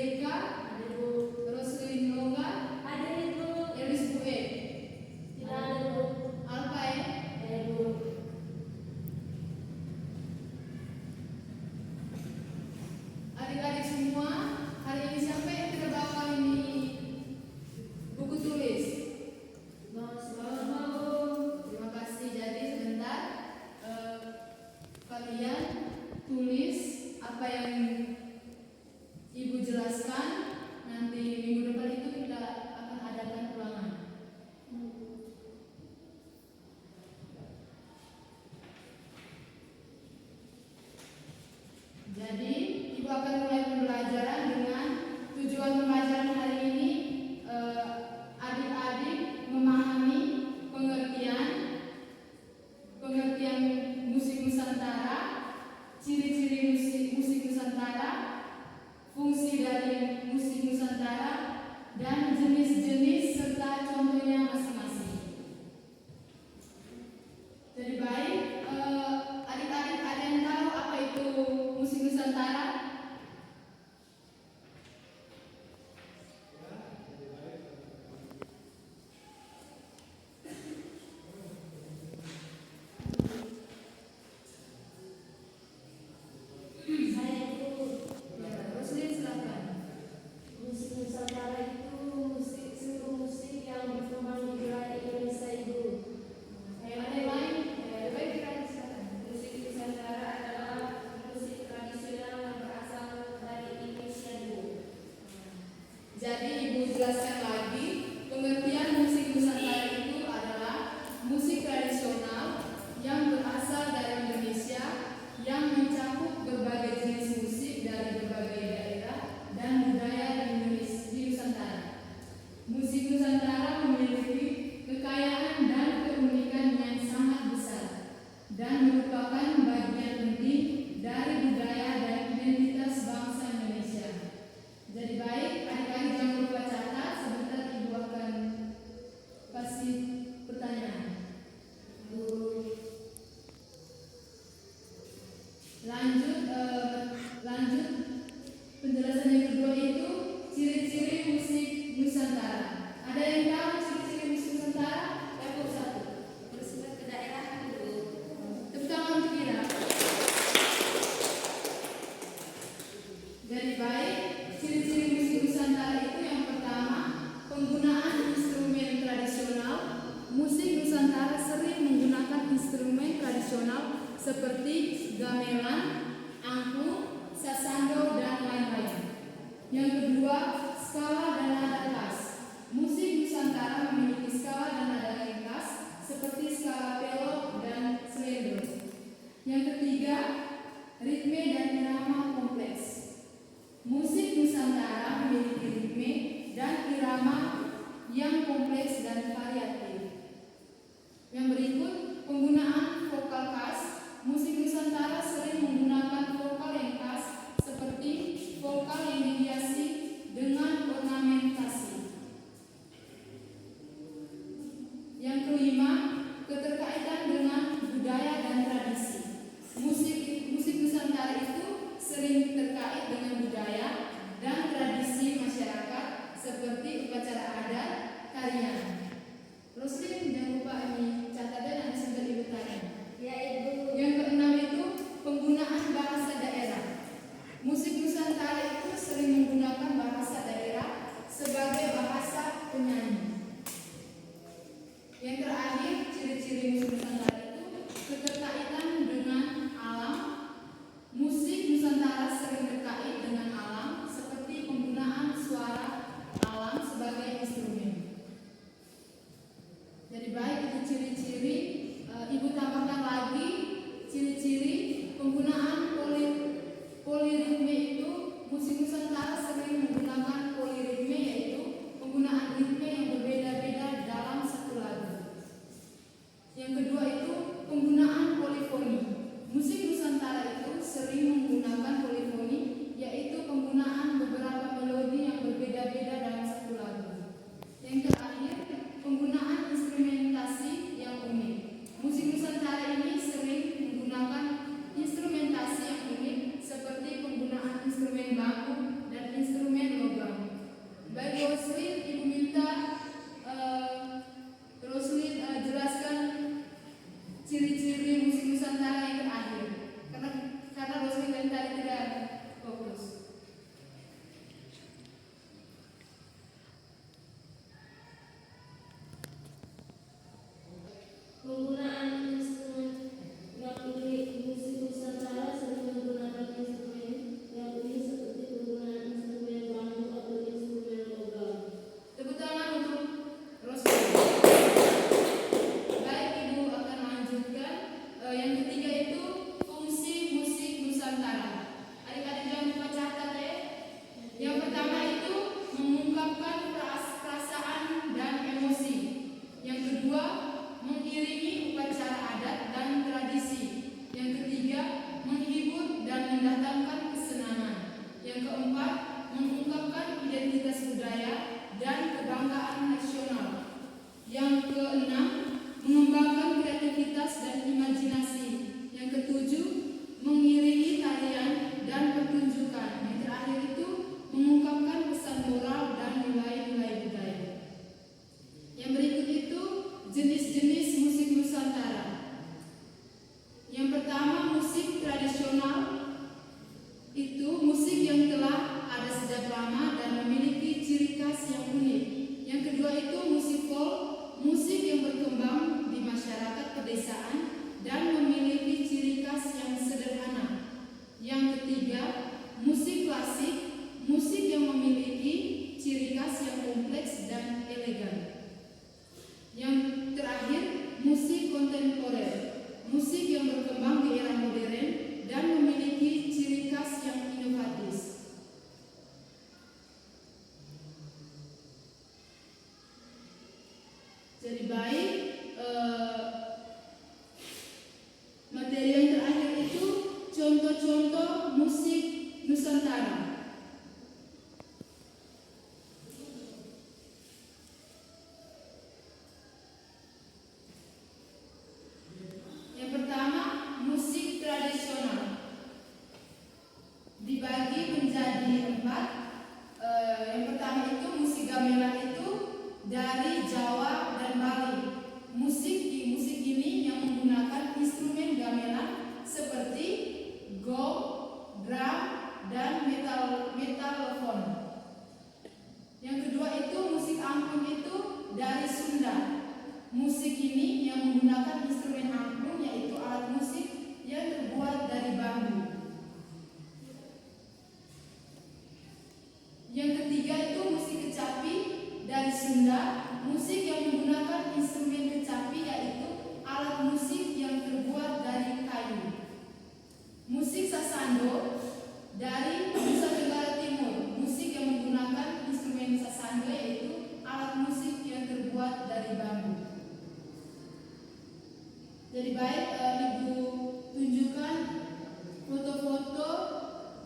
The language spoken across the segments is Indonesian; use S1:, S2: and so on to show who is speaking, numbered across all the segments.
S1: Rika,
S2: Ada Bu.
S1: Roslin Loga,
S2: Ada Ibu.
S1: Elis Bue,
S2: Tidak ada Bu.
S1: Alfae,
S2: Ada Bu.
S1: adik-adik semua, hari ini siapa yang tidak bawa ini buku tulis?
S2: Mau.
S1: Terima kasih. Jadi sebentar kalian tulis apa yang Ibu jelaskan. Nanti minggu depan itu kita akan adakan ulangan. Jadi Ibu akan mulai pembelajaran dengan tujuan pembelajaran hari ini. Adik-adik memahami pengertian musik Nusantara, ciri-ciri musik Nusantara, fungsi dari musik Nusantara, dan jenis-jenis serta contohnya masing-masing. Jadi baik, adik-adik ada yang tahu apa itu musik Nusantara?
S2: Saya itu
S1: Ya, Roslin silakan.
S2: musik Nusantara itu seluruh musik yang berkembang di wilayah Indonesia Ibu.
S1: Ada yang lain? Ya, baik kita silakan.
S2: Musik Nusantara adalah musik tradisional yang berasal dari Indonesia Ibu.
S1: Jadi Ibu jelaskan lagi, pengertian musik Nusantara itu adalah musik tradisional yang berasal dari Indonesia, yang mencakup berbagai jenis musik dari berbagai daerah dan budaya di Nusantara. Musik Nusantara memiliki kekayaan dan keunikan yang sangat besar dan merupakan bagian penting dari budaya dan identitas bangsa Indonesia. Jadi baik, adik-adik jangan lupa catat, sebentar Ibu akan kasih pertanyaan. Lanjut penjelasan yang kedua itu ciri-ciri musik Nusantara. Ada yang tahu ciri-ciri musik Nusantara?
S2: Ya Bu, satu. Bersifat kedaerahan Ibu.
S1: Tepuk tangan untuk Ira. Jadi baik, ciri-ciri musik Nusantara itu yang pertama, penggunaan instrumen tradisional. Musik Nusantara sering menggunakan instrumen tradisional seperti gamelan, angklung, sasando, dan lain-lain. Yang kedua, skala dan nada khas. Musik Nusantara memiliki skala dan nada yang khas seperti skala pelok dan slendro. Yang ketiga, ritme dan irama kompleks. Musik Nusantara memiliki ritme dan irama yang kompleks dan variatif. Yang berikut, penggunaan vokal khas. Musik Nusantara sering menggunakan vokal yang khas seperti vokal yang dihiasi dengan ornamentasi. Yang kelima, keterkaitan dengan budaya dan tradisi. Musik Nusantara itu sering terkait dengan budaya dan tradisi Jadi baik, materi yang terakhir itu contoh-contoh musik Nusantara. Yang pertama, musik tradisional dibagi menjadi 4. Yang pertama itu musik gamelan itu dari Jawa dan Bali. Musik ini yang menggunakan instrumen gamelan seperti gong, drum, dan metalofon. Yang kedua itu musik angklung itu dari Sunda. Musik ini yang menggunakan instrumen angklung yaitu alat musik yang terbuat dari bambu. Yang ketiga itu musik kecapi dari Sunda. Musik yang menggunakan instrumen kecapi yaitu alat musik yang terbuat dari kayu. Musik sasando dari Nusa Tenggara Timur. Musik yang menggunakan instrumen sasando yaitu alat musik yang terbuat dari bambu. Jadi baik, Ibu tunjukkan foto-foto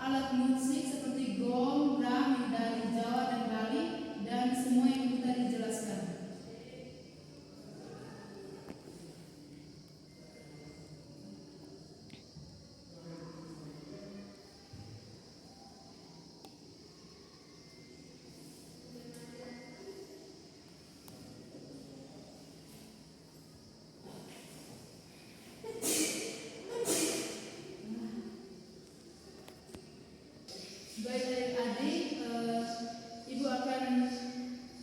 S1: alat musik seperti gong, drum dari Jawa dan Bali dan semua yang kita dijelaskan. Baik adik-adik, Ibu akan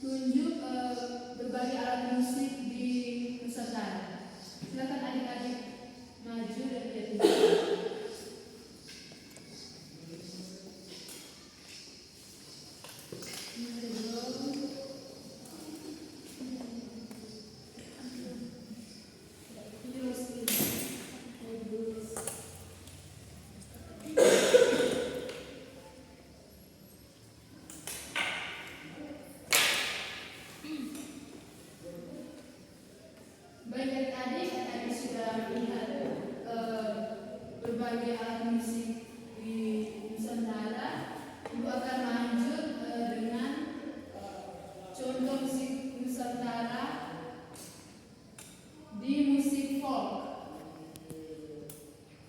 S1: tunjuk berbagai alat musik di Nusantara. Silakan adik-adik maju dan lihat. Baik adik-adik sudah melihat berbagai alat musik di Nusantara. Ibu akan lanjut dengan contoh musik Nusantara di musik folk.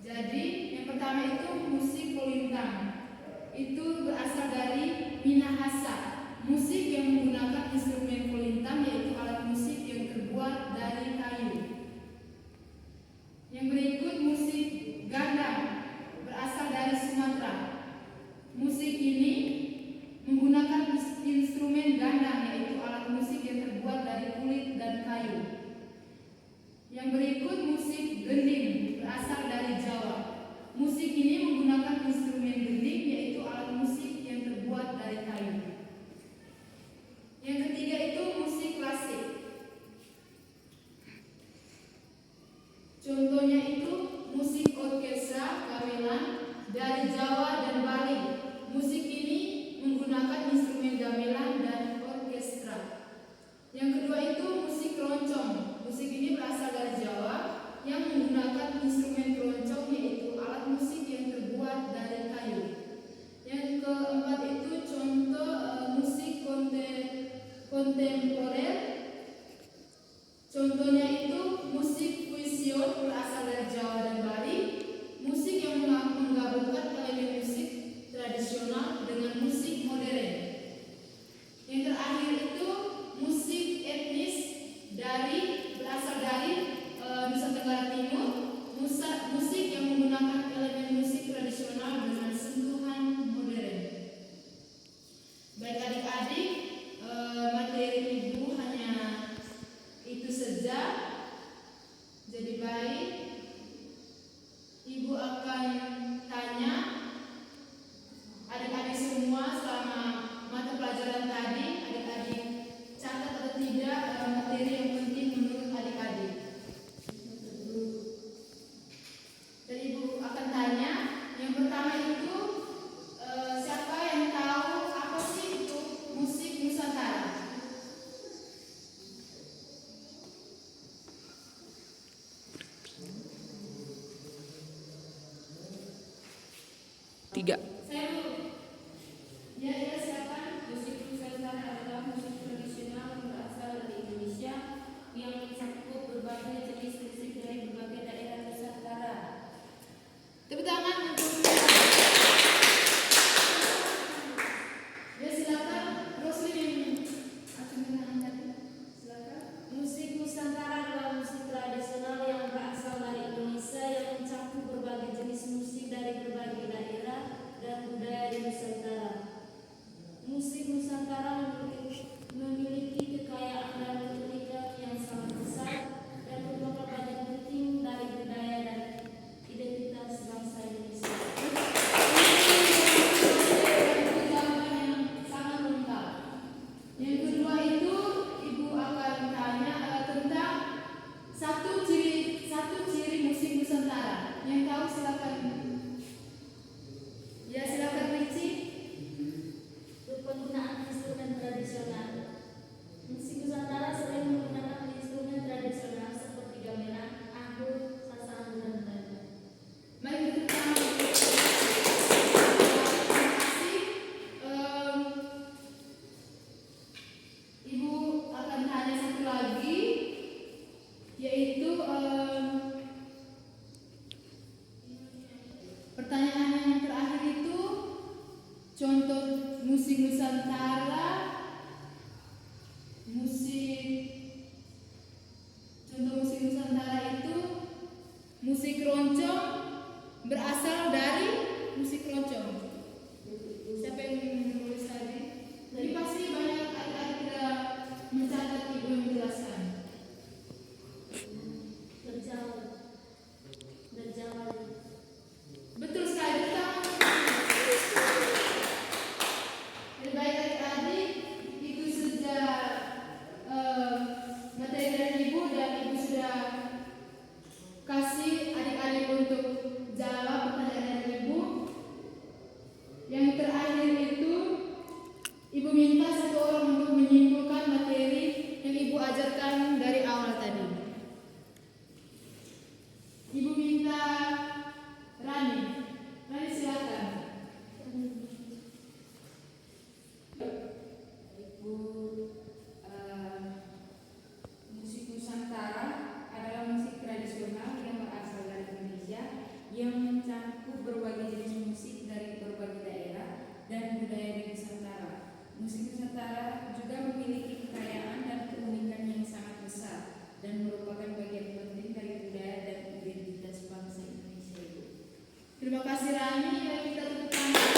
S1: Jadi yang pertama itu musik kolintang. Itu berasal dari Minahasa. Musik yang menggunakan instrumen kolintang yaitu alat musik yang terbuat dari kayu. Yang berikut musik gandang berasal dari Sumatera. Musik ini menggunakan instrumen gandang yaitu alat musik yang terbuat dari kulit dan kayu. Yang berikut musik gending berasal dari Jawa. Musik ini menggunakan instrumen gending yaitu alat musik yang terbuat dari kayu. Yang ketiga itu musik klasik. Contohnya itu musik orkestra gamelan dari Jawa dan Bali. Musik ini menggunakan instrumen gamelan dan orkestra. Yang kedua itu musik keroncong. Musik ini berasal dari Jawa yang menggunakan instrumen keroncong yaitu alat musik yang terbuat dari kayu. Yang keempat itu contoh musik kontemporer. Contohnya itu musik fusion berasal dari Jawa dan Bali. Musik yang menggabungkan elemen musik tradisional dengan musik modern. Yang terakhir itu musik etnis berasal dari Nusa Tenggara Timur. Musik yang menggunakan elemen musik tradisional dengan sentuhan modern. Baik adik-adik, materi Ibu hanya itu saja. Jadi baik, Ibu akan tanya adik-adik semua selama mata pelajaran tadi. Adik-adik catat atau tidak materi yang penting menurut adik-adik. Dan Ibu akan tanya, yang pertama itu siapa yang tahu apa sih itu musik Nusantara?
S3: 3.
S1: Ya, silakan. Musik Nusantara adalah musik tradisional yang berasal dari Indonesia yang mencakup berbagai jenis musik dari berbagai daerah Nusantara. Tepuk tangan untuk ya, silakan. Roslin yang akan menangkan. Silakan.
S2: Musik Nusantara adalah musik tradisional yang berasal dari Indonesia yang mencakup berbagai jenis musik dari berbagai daerah dan budaya di Nusantara. Musik Nusantara memiliki kekayaan dan keunikan yang sangat besar dan merupakan bagian penting dari budaya dan identitas bangsa Indonesia.
S1: Yang sangat lengkap. Yang kedua itu Ibu akan tanya tentang satu ciri musik Nusantara. Yang tahu silakan. Ya, silakan Ricci.
S2: Penggunaan instrumen tradisional. Musik Nusantara sering menggunakan instrumen tradisional seperti gamelan, anggur, sasaran, dan lain-lain.
S1: Mari kita terima kasih. Ibu akan tanya satu lagi, yaitu pertanyaan yang terakhir itu contoh musik Nusantara. Contoh musik Nusantara itu musik roncong berasal dari musik roncong. Siapa yang menulis tadi? Ini pasti banyak adik-adik tidak mencatat, Ibu yang menjelaskan.
S2: Berjalan.
S1: Betul sekali, betul. Lebih baik adik-adik itu sudah materi dari Ibu dan Ibu sudah kasih adik-adik untuk jawab pertanyaan dari Ibu. Yang terakhir itu Ibu minta satu orang untuk menyimpulkan materi yang Ibu ajarkan dari awal tadi. Ibu minta Rani silakan.
S4: Musik Nusantara adalah musik tradisional yang berasal dari Indonesia yang mencakup berbagai jenis musik dari berbagai daerah dan budaya di Nusantara. Musik Nusantara juga memiliki kekayaan dan keunikan yang sangat besar dan merupakan bagian penting dari budaya dan identitas bangsa Indonesia.
S1: Terima kasih Rani. Mari kita tepuk tangan.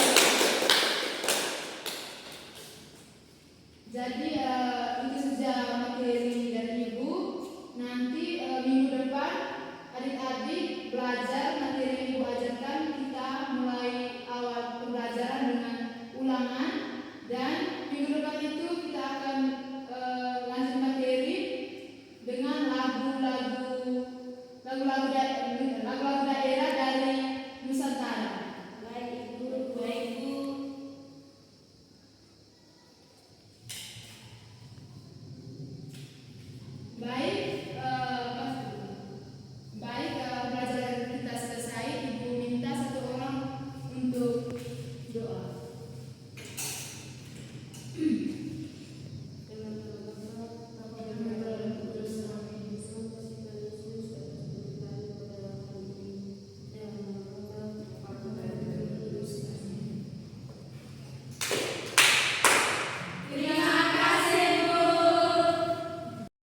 S1: Jadi itu saja materi dari Ibu. Nanti minggu depan adik-adik belajar materi yang Ibu ajarkan. Kita mulai awal pembelajaran dengan ulangan dan